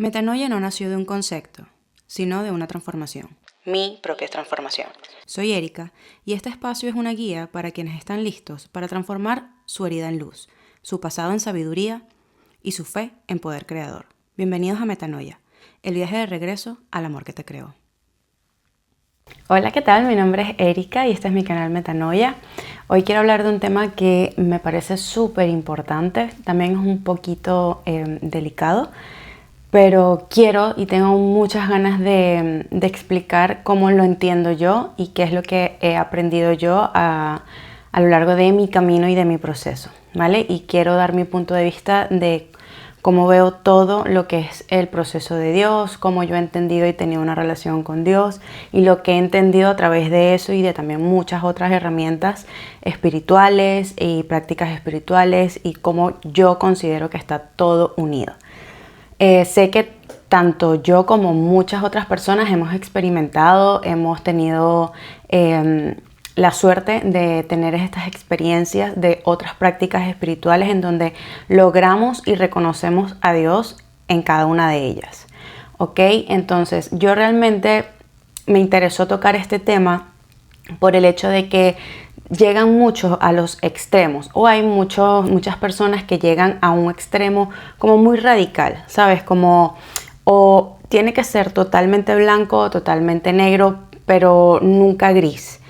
Metanoia no nació de un concepto, sino de una transformación. Mi propia transformación. Soy Erika y este espacio es una guía para quienes están listos para transformar su herida en luz, su pasado en sabiduría y su fe en poder creador. Bienvenidos a Metanoia, el viaje de regreso al amor que te creó. Hola, ¿qué tal? Mi nombre es Erika y este es mi canal Metanoia. Hoy quiero hablar de un tema que me parece súper importante, también es un poquito delicado, pero quiero y tengo muchas ganas de explicar cómo lo entiendo yo y qué es lo que he aprendido yo a lo largo de mi camino y de mi proceso, ¿vale? Y quiero dar mi punto de vista de cómo veo todo lo que es el proceso de Dios, cómo yo he entendido y tenido una relación con Dios y lo que he entendido a través de eso y de también muchas otras herramientas espirituales y prácticas espirituales y cómo yo considero que está todo unido. Sé que tanto yo como muchas otras personas hemos experimentado, hemos tenido la suerte de tener estas experiencias de otras prácticas espirituales en donde logramos y reconocemos a Dios en cada una de ellas. ¿Ok? Entonces, yo realmente me interesó tocar este tema por el hecho de que llegan muchos a los extremos o hay muchas personas que llegan a un extremo como muy radical, ¿sabes? Como o tiene que ser totalmente blanco o totalmente negro, pero nunca gris.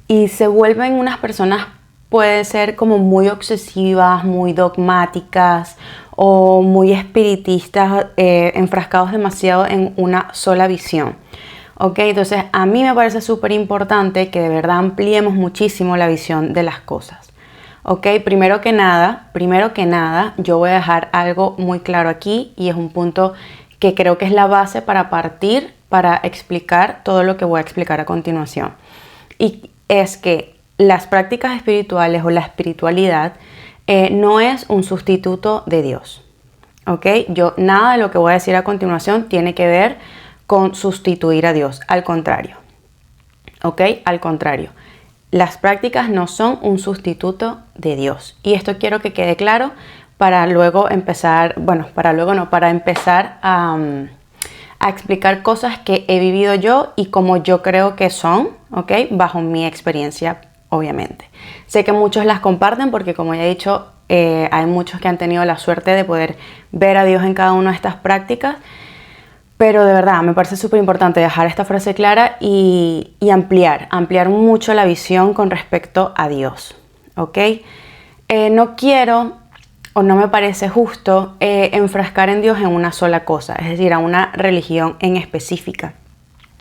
Y se vuelven unas personas, pueden ser como muy obsesivas, muy dogmáticas o muy espiritistas, enfrascados demasiado en una sola visión. Ok, entonces a mí me parece súper importante que de verdad ampliemos muchísimo la visión de las cosas. Ok, primero que nada, yo voy a dejar algo muy claro aquí y es un punto que creo que es la base para partir, para explicar todo lo que voy a explicar a continuación. Y es que las prácticas espirituales o la espiritualidad no es un sustituto de Dios. Ok, nada de lo que voy a decir a continuación tiene que ver con sustituir a Dios, al contrario. ¿Ok? Al contrario. Las prácticas no son un sustituto de Dios. Y esto quiero que quede claro para luego empezar, para empezar a explicar cosas que he vivido yo y como yo creo que son, ¿ok? Bajo mi experiencia, obviamente. Sé que muchos las comparten porque, como ya he dicho, hay muchos que han tenido la suerte de poder ver a Dios en cada una de estas prácticas. Pero de verdad, me parece súper importante dejar esta frase clara y ampliar mucho la visión con respecto a Dios, ¿ok? No quiero o no me parece justo enfrascar en Dios en una sola cosa, es decir, a una religión en específica.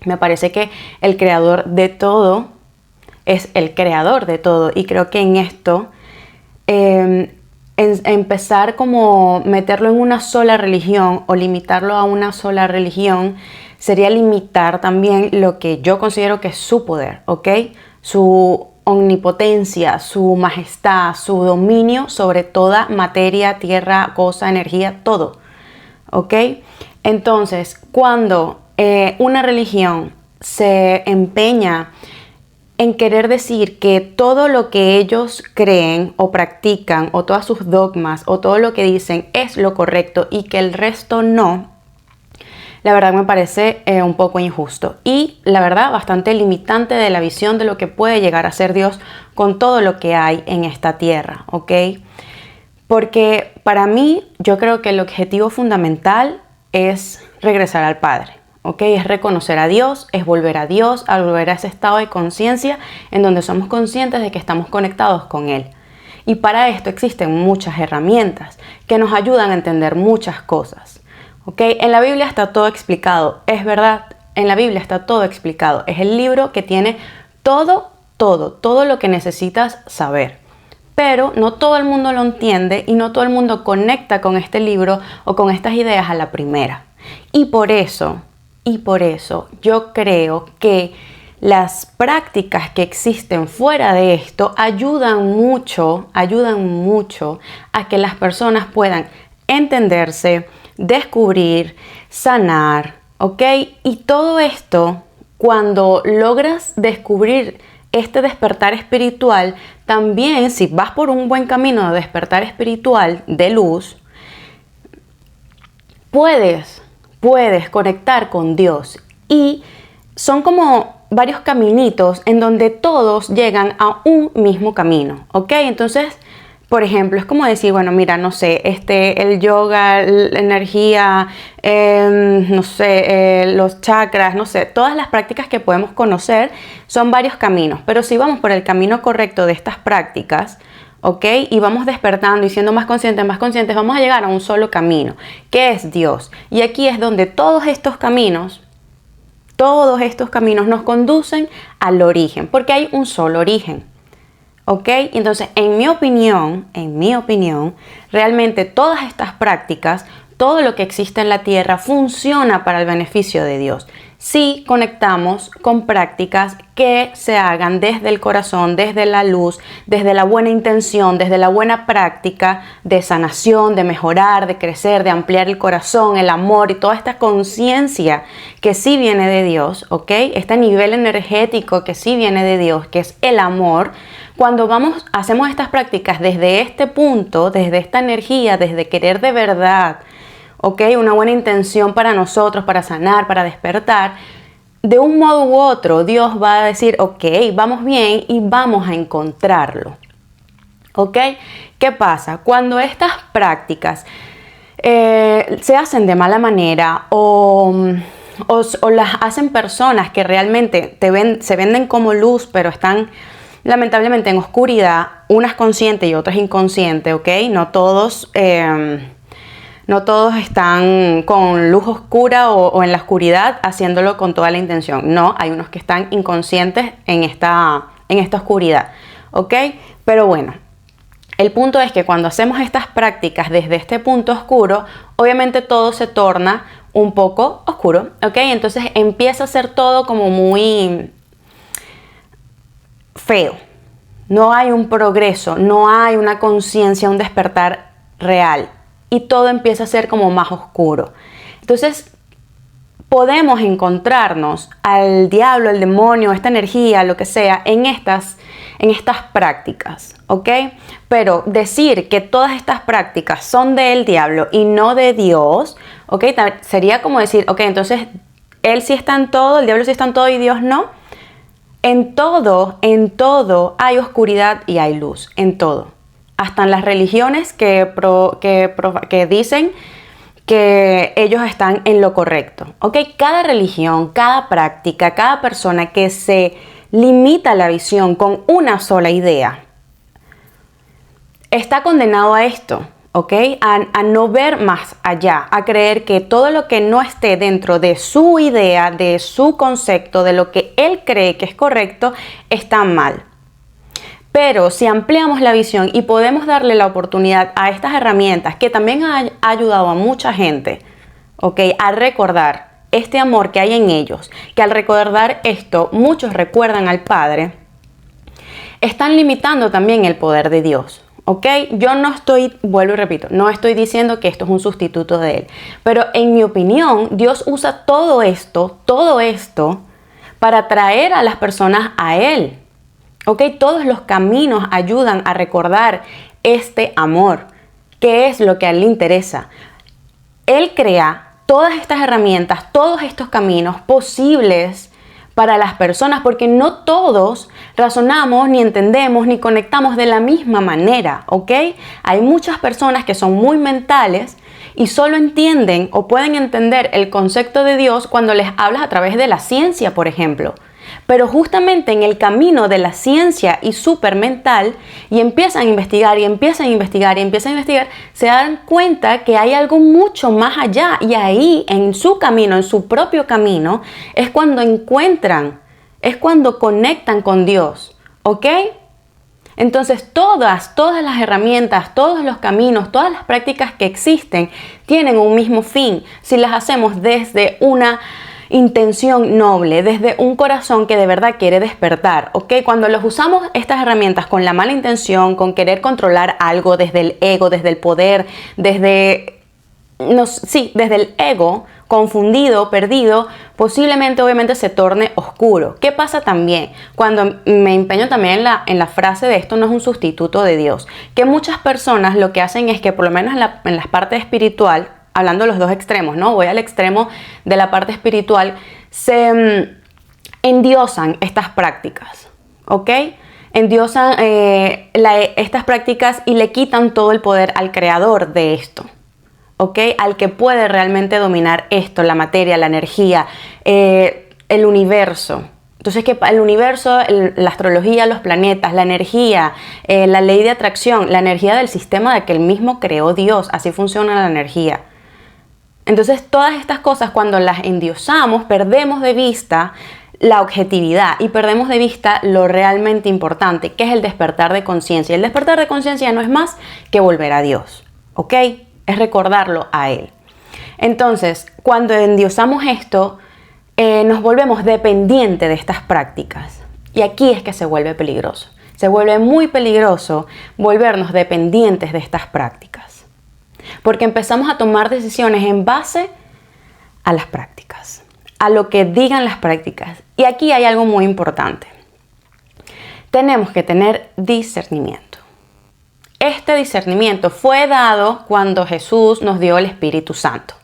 Me parece que el creador de todo es el creador de todo y creo que en esto empezar como meterlo en una sola religión o limitarlo a una sola religión sería limitar también lo que yo considero que es su poder, ¿ok? Su omnipotencia, su majestad, su dominio sobre toda materia, tierra, cosa, energía, todo, ¿ok? Entonces, cuando una religión se empeña en querer decir que todo lo que ellos creen o practican o todas sus dogmas o todo lo que dicen es lo correcto y que el resto no, la verdad me parece un poco injusto y la verdad bastante limitante de la visión de lo que puede llegar a ser Dios con todo lo que hay en esta tierra, ¿ok? Porque para mí yo creo que el objetivo fundamental es regresar al Padre. ¿Ok? Es reconocer a Dios, es volver a Dios, a volver a ese estado de conciencia en donde somos conscientes de que estamos conectados con Él. Y para esto existen muchas herramientas que nos ayudan a entender muchas cosas. ¿Ok? En la Biblia está todo explicado, es verdad, en la Biblia está todo explicado. Es el libro que tiene todo lo que necesitas saber. Pero no todo el mundo lo entiende y no todo el mundo conecta con este libro o con estas ideas a la primera. Y por eso yo creo que las prácticas que existen fuera de esto ayudan mucho a que las personas puedan entenderse, descubrir, sanar, ¿ok? Y todo esto, cuando logras descubrir este despertar espiritual, también si vas por un buen camino de despertar espiritual, de luz, puedes puedes conectar con Dios y son como varios caminitos en donde todos llegan a un mismo camino, ¿ok? Entonces, por ejemplo, es como decir, bueno, mira, no sé, el yoga, la energía, no sé, los chakras, no sé, todas las prácticas que podemos conocer son varios caminos, pero si vamos por el camino correcto de estas prácticas, ¿ok? Y vamos despertando y siendo más conscientes, vamos a llegar a un solo camino, que es Dios. Y aquí es donde todos estos caminos nos conducen al origen, porque hay un solo origen, ¿ok? Entonces, en mi opinión, realmente todas estas prácticas, todo lo que existe en la tierra funciona para el beneficio de Dios. Si conectamos con prácticas que se hagan desde el corazón, desde la luz, desde la buena intención, desde la buena práctica de sanación, de mejorar, de crecer, de ampliar el corazón, el amor y toda esta conciencia que sí viene de Dios, ¿ok? Este nivel energético que sí viene de Dios, que es el amor. Cuando hacemos estas prácticas desde este punto, desde esta energía, desde querer de verdad, ¿ok? Una buena intención para nosotros, para sanar, para despertar, de un modo u otro Dios va a decir, ok, vamos bien y vamos a encontrarlo, ¿ok? ¿Qué pasa? Cuando estas prácticas se hacen de mala manera o las hacen personas que realmente se venden como luz, pero están lamentablemente en oscuridad, unas conscientes y otras inconscientes, ¿ok? No todos están con luz oscura o en la oscuridad haciéndolo con toda la intención. No, hay unos que están inconscientes en esta oscuridad, ¿ok? Pero bueno, el punto es que cuando hacemos estas prácticas desde este punto oscuro, obviamente todo se torna un poco oscuro, ¿ok? Entonces empieza a ser todo como muy feo. No hay un progreso, no hay una conciencia, un despertar real. Y todo empieza a ser como más oscuro. Entonces, podemos encontrarnos al diablo, al demonio, esta energía, lo que sea, en estas prácticas, ¿ok? Pero decir que todas estas prácticas son del diablo y no de Dios, ¿ok? Sería como decir, ok, entonces, él sí está en todo, el diablo sí está en todo y Dios no. En todo hay oscuridad y hay luz, en todo. Hasta en las religiones que dicen que ellos están en lo correcto, ¿ok? Cada religión, cada práctica, cada persona que se limita la visión con una sola idea, está condenado a esto, ¿ok? A no ver más allá, a creer que todo lo que no esté dentro de su idea, de su concepto, de lo que él cree que es correcto, está mal. Pero si ampliamos la visión y podemos darle la oportunidad a estas herramientas que también ha ayudado a mucha gente, ¿ok? A recordar este amor que hay en ellos, que al recordar esto muchos recuerdan al Padre, están limitando también el poder de Dios, ¿ok? Yo no estoy, vuelvo y repito, no estoy diciendo que esto es un sustituto de Él, pero en mi opinión Dios usa todo esto para traer a las personas a Él. ¿Ok? Todos los caminos ayudan a recordar este amor, que es lo que a él le interesa. Él crea todas estas herramientas, todos estos caminos posibles para las personas, porque no todos razonamos, ni entendemos, ni conectamos de la misma manera, ¿ok? Hay muchas personas que son muy mentales y solo entienden o pueden entender el concepto de Dios cuando les hablas a través de la ciencia, por ejemplo. Pero justamente en el camino de la ciencia y supermental, y empiezan a investigar, se dan cuenta que hay algo mucho más allá. Y ahí, en su camino, en su propio camino, es cuando encuentran, es cuando conectan con Dios, ¿ok? Entonces todas las herramientas, todos los caminos, todas las prácticas que existen tienen un mismo fin si las hacemos desde una intención noble, desde un corazón que de verdad quiere despertar, ¿ok? Cuando los usamos estas herramientas con la mala intención, con querer controlar algo desde el ego, desde el poder, desde el ego, confundido, perdido, posiblemente obviamente se torne oscuro. ¿Qué pasa también? Cuando me empeño también en la frase de esto no es un sustituto de Dios, que muchas personas lo que hacen es que por lo menos en la parte espiritual, hablando de los dos extremos, ¿no? Voy al extremo de la parte espiritual, se endiosan estas prácticas, ¿ok? Endiosan estas prácticas y le quitan todo el poder al creador de esto, ¿ok? Al que puede realmente dominar esto, la materia, la energía, el universo. Entonces, que el universo, la astrología, los planetas, la energía, la ley de atracción, la energía del sistema de que él mismo creó Dios, así funciona la energía. Entonces, todas estas cosas, cuando las endiosamos, perdemos de vista la objetividad y perdemos de vista lo realmente importante, que es el despertar de conciencia. El despertar de conciencia no es más que volver a Dios, ¿ok? Es recordarlo a Él. Entonces, cuando endiosamos esto, nos volvemos dependientes de estas prácticas. Y aquí es que se vuelve peligroso. Se vuelve muy peligroso volvernos dependientes de estas prácticas. Porque empezamos a tomar decisiones en base a las prácticas, a lo que digan las prácticas. Y aquí hay algo muy importante. Tenemos que tener discernimiento. Este discernimiento fue dado cuando Jesús nos dio el Espíritu Santo.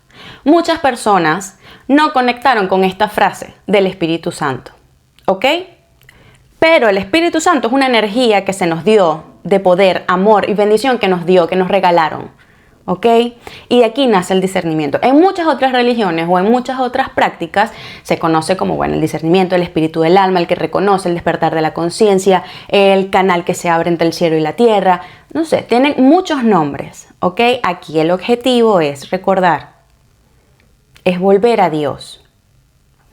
Muchas personas no conectaron con esta frase del Espíritu Santo, ¿ok? Pero el Espíritu Santo es una energía que se nos dio de poder, amor y bendición que nos dio, que nos regalaron, ¿ok? Y de aquí nace el discernimiento. En muchas otras religiones o en muchas otras prácticas se conoce como, bueno, el discernimiento, el espíritu del alma, el que reconoce el despertar de la conciencia, el canal que se abre entre el cielo y la tierra. No sé, tienen muchos nombres, ¿ok? Aquí el objetivo es recordar, es volver a Dios.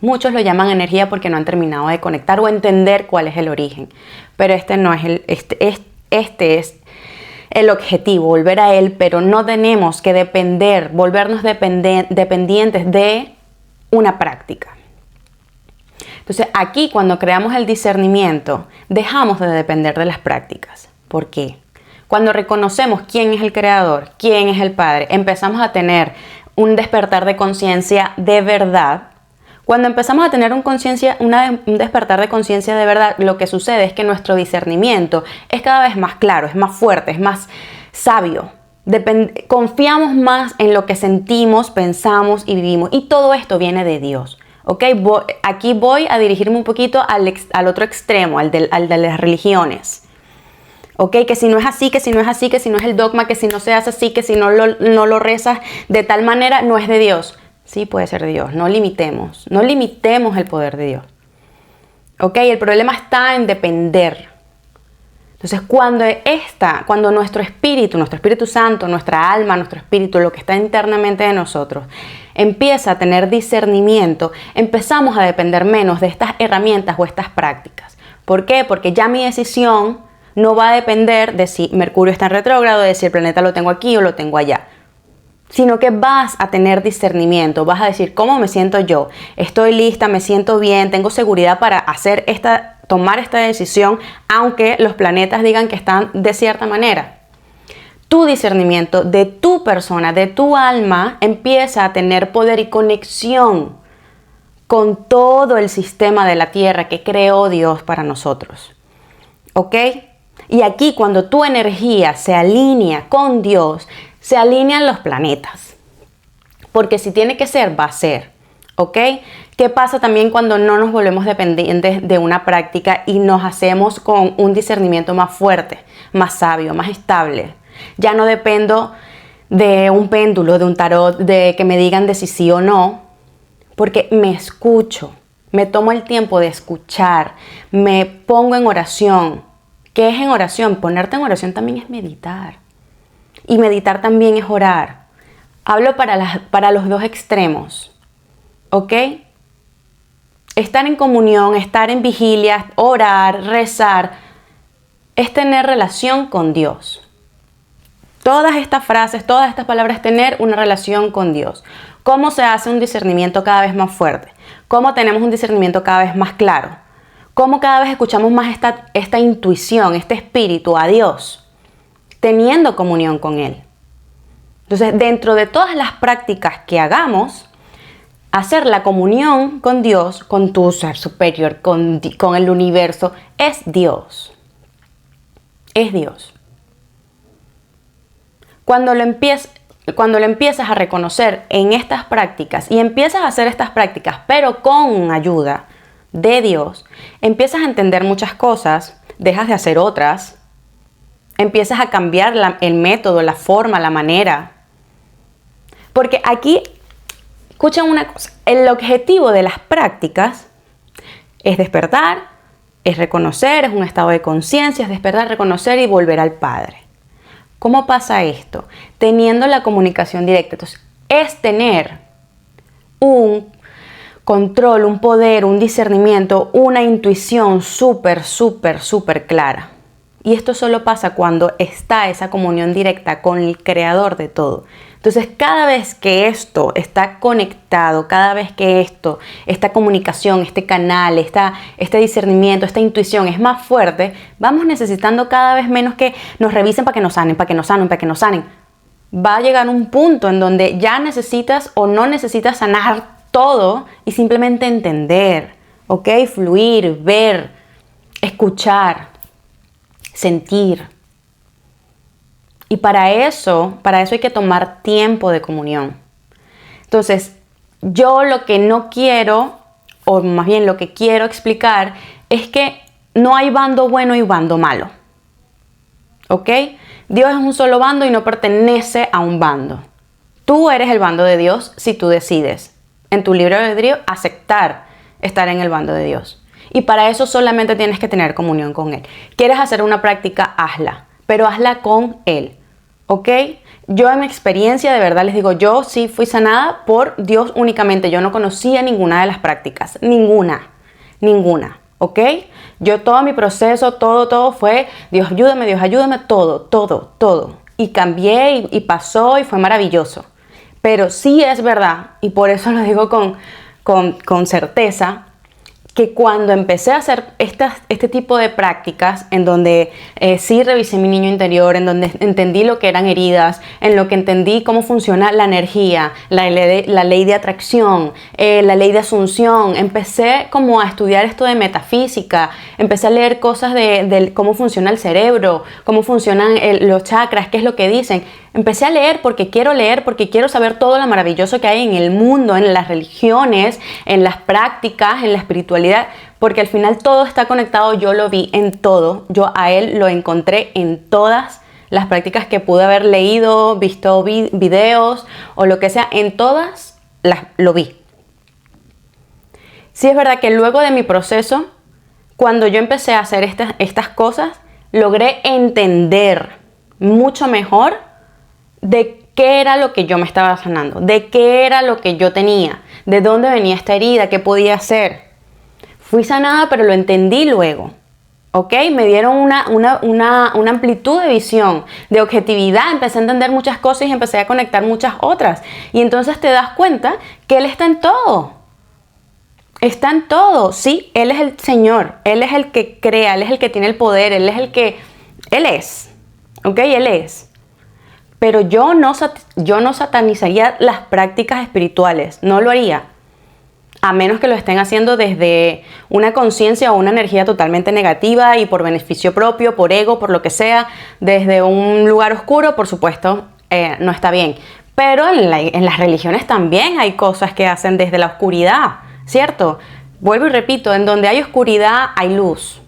Muchos lo llaman energía porque no han terminado de conectar o entender cuál es el origen. Pero este no es este es el objetivo, volver a Él, pero no tenemos que volvernos dependientes de una práctica. Entonces aquí cuando creamos el discernimiento, dejamos de depender de las prácticas. ¿Por qué? Cuando reconocemos quién es el creador, quién es el Padre, empezamos a tener un despertar de conciencia de verdad. Cuando empezamos a tener un despertar de conciencia de verdad, lo que sucede es que nuestro discernimiento es cada vez más claro, es más fuerte, es más sabio. Confiamos más en lo que sentimos, pensamos y vivimos. Y todo esto viene de Dios. ¿Ok? Aquí voy a dirigirme un poquito al otro extremo, al de las religiones. ¿Ok? Que si no es así, que si no es así, que si no es el dogma, que si no se hace así, que si no lo rezas de tal manera, no es de Dios. Sí puede ser de Dios, no limitemos el poder de Dios. ¿Ok? El problema está en depender. Entonces, cuando nuestro Espíritu Santo, nuestra alma, nuestro espíritu, lo que está internamente de nosotros, empieza a tener discernimiento, empezamos a depender menos de estas herramientas o estas prácticas. ¿Por qué? Porque ya mi decisión no va a depender de si Mercurio está en retrógrado, de si el planeta lo tengo aquí o lo tengo allá. Sino que vas a tener discernimiento, vas a decir cómo me siento yo, estoy lista, me siento bien, tengo seguridad para tomar esta decisión, aunque los planetas digan que están de cierta manera. Tu discernimiento de tu persona, de tu alma, empieza a tener poder y conexión con todo el sistema de la Tierra que creó Dios para nosotros. ¿Ok? Y aquí cuando tu energía se alinea con Dios, se alinean los planetas. Porque si tiene que ser, va a ser. ¿Ok? ¿Qué pasa también cuando no nos volvemos dependientes de una práctica y nos hacemos con un discernimiento más fuerte, más sabio, más estable? Ya no dependo de un péndulo, de un tarot, de que me digan de si sí o no, porque me escucho, me tomo el tiempo de escuchar, me pongo en oración. ¿Qué es en oración? Ponerte en oración también es meditar. Y meditar también es orar. Hablo para los dos extremos. ¿Ok? Estar en comunión, estar en vigilia, orar, rezar, es tener relación con Dios. Todas estas frases, todas estas palabras, tener una relación con Dios. ¿Cómo se hace un discernimiento cada vez más fuerte? ¿Cómo tenemos un discernimiento cada vez más claro? ¿Cómo cada vez escuchamos más esta intuición, este espíritu, a Dios? Teniendo comunión con Él. Entonces, dentro de todas las prácticas que hagamos, hacer la comunión con Dios, con tu ser superior, con el universo, es Dios. Es Dios. Cuando cuando lo empiezas a reconocer en estas prácticas y empiezas a hacer estas prácticas, pero con ayuda de Dios, empiezas a entender muchas cosas, dejas de hacer otras, empiezas a cambiar el método, la forma, la manera. Porque aquí, escuchen una cosa, el objetivo de las prácticas es despertar, es reconocer, es un estado de conciencia, es despertar, reconocer y volver al Padre. ¿Cómo pasa esto? Teniendo la comunicación directa. Entonces, es tener un control, un poder, un discernimiento, una intuición súper clara. Y esto solo pasa cuando está esa comunión directa con el creador de todo. Entonces, cada vez que esto está conectado, cada vez que esta comunicación, este canal, este discernimiento, esta intuición es más fuerte, vamos necesitando cada vez menos que nos revisen para que nos sanen, para que nos sanen, para que nos sanen. Va a llegar un punto en donde ya necesitas o no necesitas sanar todo y simplemente entender, ¿ok? Fluir, ver, escuchar, sentir. Y para eso hay que tomar tiempo de comunión. Entonces, yo lo que no quiero, o más bien lo que quiero explicar, es que no hay bando bueno y bando malo. ¿Ok? Dios es un solo bando y no pertenece a un bando. Tú eres el bando de Dios si tú decides, en tu libre albedrío, aceptar estar en el bando de Dios. Y para eso solamente tienes que tener comunión con Él. ¿Quieres hacer una práctica? Hazla, pero hazla con Él. ¿Ok? Yo en mi experiencia, de verdad les digo, yo sí fui sanada por Dios únicamente. Yo no conocía ninguna de las prácticas. Ninguna. ¿Ok? Yo todo mi proceso, todo fue Dios ayúdame, todo. Y cambié y pasó y fue maravilloso. Pero sí es verdad, y por eso lo digo con certeza, que cuando empecé a hacer este tipo de prácticas, en donde sí revisé mi niño interior, en donde entendí lo que eran heridas, en lo que entendí cómo funciona la energía, la ley de atracción, la ley de asunción, empecé como a estudiar esto de metafísica, empecé a leer cosas de cómo funciona el cerebro, cómo funcionan los chakras, qué es lo que dicen. Empecé a leer porque quiero saber todo lo maravilloso que hay en el mundo, en las religiones, en las prácticas, en la espiritualidad, porque al final todo está conectado. Yo lo vi en todo, yo a Él lo encontré en todas las prácticas que pude haber leído, visto videos o lo que sea, en todas lo vi. Sí es verdad que luego de mi proceso, cuando yo empecé a hacer estas cosas, logré entender mucho mejor de qué era lo que yo me estaba sanando, de qué era lo que yo tenía, de dónde venía esta herida, qué podía hacer. Fui sanada, pero lo entendí luego, ¿ok? Me dieron una amplitud de visión, de objetividad, empecé a entender muchas cosas y empecé a conectar muchas otras. Y entonces te das cuenta que Él está en todo. Está en todo, sí, Él es el Señor, Él es el que crea, Él es el que tiene el poder, Él es, ¿ok? Él es. Pero yo no satanizaría las prácticas espirituales, no lo haría, a menos que lo estén haciendo desde una conciencia o una energía totalmente negativa y por beneficio propio, por ego, por lo que sea, desde un lugar oscuro, por supuesto, no está bien. Pero en las religiones también hay cosas que hacen desde la oscuridad, ¿cierto? Vuelvo y repito, en donde hay oscuridad hay luz,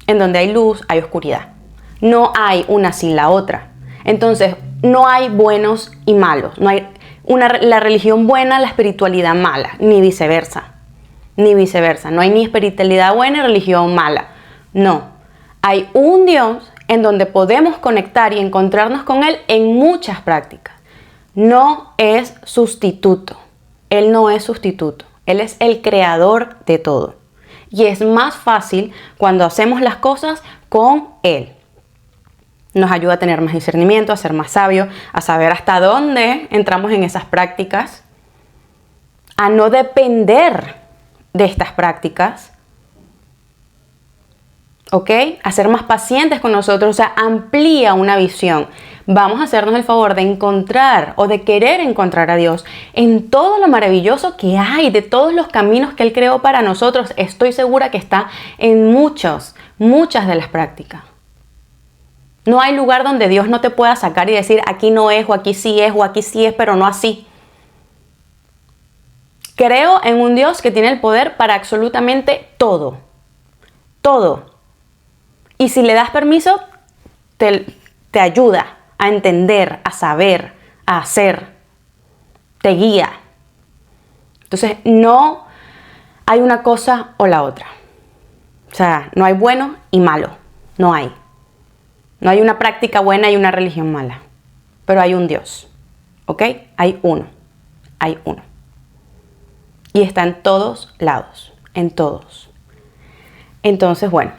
en donde hay luz hay oscuridad. No hay una sin la otra. Entonces, no hay buenos y malos. No hay la religión buena, la espiritualidad mala, ni viceversa. No hay ni espiritualidad buena y religión mala. No. Hay un Dios en donde podemos conectar y encontrarnos con Él en muchas prácticas. No es sustituto. Él no es sustituto. Él es el creador de todo. Y es más fácil cuando hacemos las cosas con Él. Nos ayuda a tener más discernimiento, a ser más sabios, a saber hasta dónde entramos en esas prácticas, a no depender de estas prácticas, ¿ok? A ser más pacientes con nosotros, o sea, amplía una visión. Vamos a hacernos el favor de encontrar o de querer encontrar a Dios en todo lo maravilloso que hay, de todos los caminos que Él creó para nosotros. Estoy segura que está en muchas de las prácticas. No hay lugar donde Dios no te pueda sacar y decir aquí no es, o aquí sí es, pero no así. Creo en un Dios que tiene el poder para absolutamente todo. Todo. Y si le das permiso, te ayuda a entender, a saber, a hacer. Te guía. Entonces, no hay una cosa o la otra. O sea, no hay bueno y malo. No hay. No hay una práctica buena y una religión mala. Pero hay un Dios. ¿Ok? Hay uno. Hay uno. Y está en todos lados. En todos. Entonces, bueno.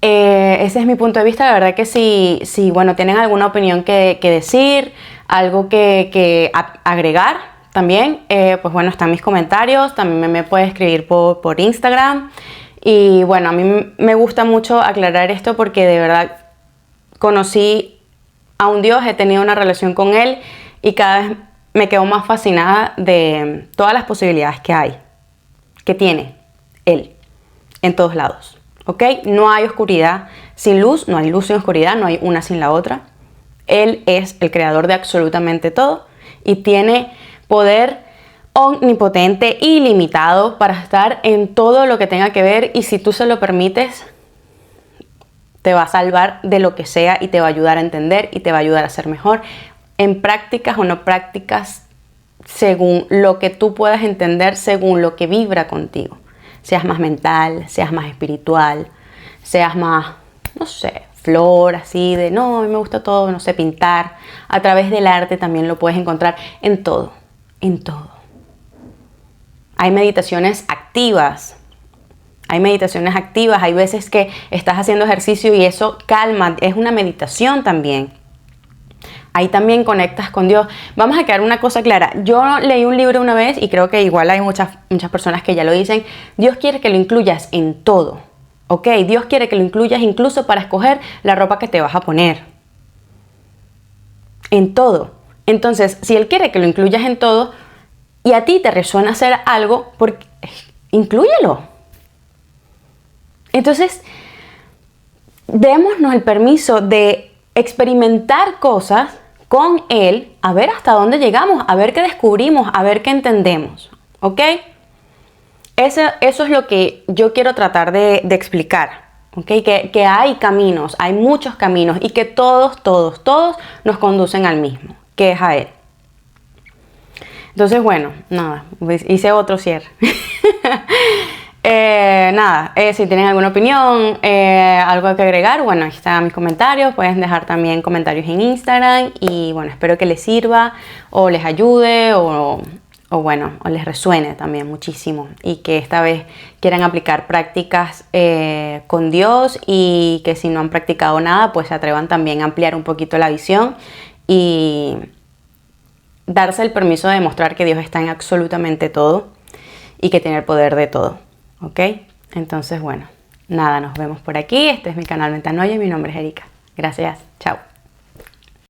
Ese es mi punto de vista. La verdad que si bueno, tienen alguna opinión que decir, algo que agregar también, pues bueno, están mis comentarios. También me puede escribir por Instagram. Y bueno, a mí me gusta mucho aclarar esto porque de verdad conocí a un Dios, he tenido una relación con Él y cada vez me quedo más fascinada de todas las posibilidades que hay, que tiene Él en todos lados. ¿Ok? No hay oscuridad sin luz, no hay luz sin oscuridad, no hay una sin la otra. Él es el creador de absolutamente todo y tiene poder omnipotente, ilimitado para estar en todo lo que tenga que ver, y si tú se lo permites, te va a salvar de lo que sea y te va a ayudar a entender y te va a ayudar a ser mejor en prácticas o no prácticas, según lo que tú puedas entender, según lo que vibra contigo. Seas más mental, seas más espiritual, seas más, no sé, flor, así de, no, a mí me gusta todo, no sé, pintar. A través del arte también lo puedes encontrar en todo, en todo. Hay meditaciones activas. Hay meditaciones activas, hay veces que estás haciendo ejercicio y eso calma, es una meditación también. Ahí también conectas con Dios. Vamos a quedar una cosa clara. Yo leí un libro una vez y creo que igual hay muchas personas que ya lo dicen. Dios quiere que lo incluyas en todo. ¿Ok? Dios quiere que lo incluyas incluso para escoger la ropa que te vas a poner. En todo. Entonces, si Él quiere que lo incluyas en todo y a ti te resuena hacer algo, inclúyelo. Entonces, démonos el permiso de experimentar cosas con Él, a ver hasta dónde llegamos, a ver qué descubrimos, a ver qué entendemos, ¿ok? Eso es lo que yo quiero tratar de explicar, ¿ok? Que hay caminos, hay muchos caminos y que todos nos conducen al mismo, que es a Él. Entonces, bueno, nada, hice otro cierre. Si tienen alguna opinión, algo que agregar, bueno, ahí están mis comentarios. Pueden dejar también comentarios en Instagram y bueno, espero que les sirva o les ayude o bueno, o les resuene también muchísimo y que esta vez quieran aplicar prácticas con Dios, y que si no han practicado nada, pues se atrevan también a ampliar un poquito la visión y darse el permiso de demostrar que Dios está en absolutamente todo y que tiene el poder de todo. ¿Ok? Entonces, bueno, nada, nos vemos por aquí. Este es mi canal Metanoia y mi nombre es Erika. Gracias. Chao.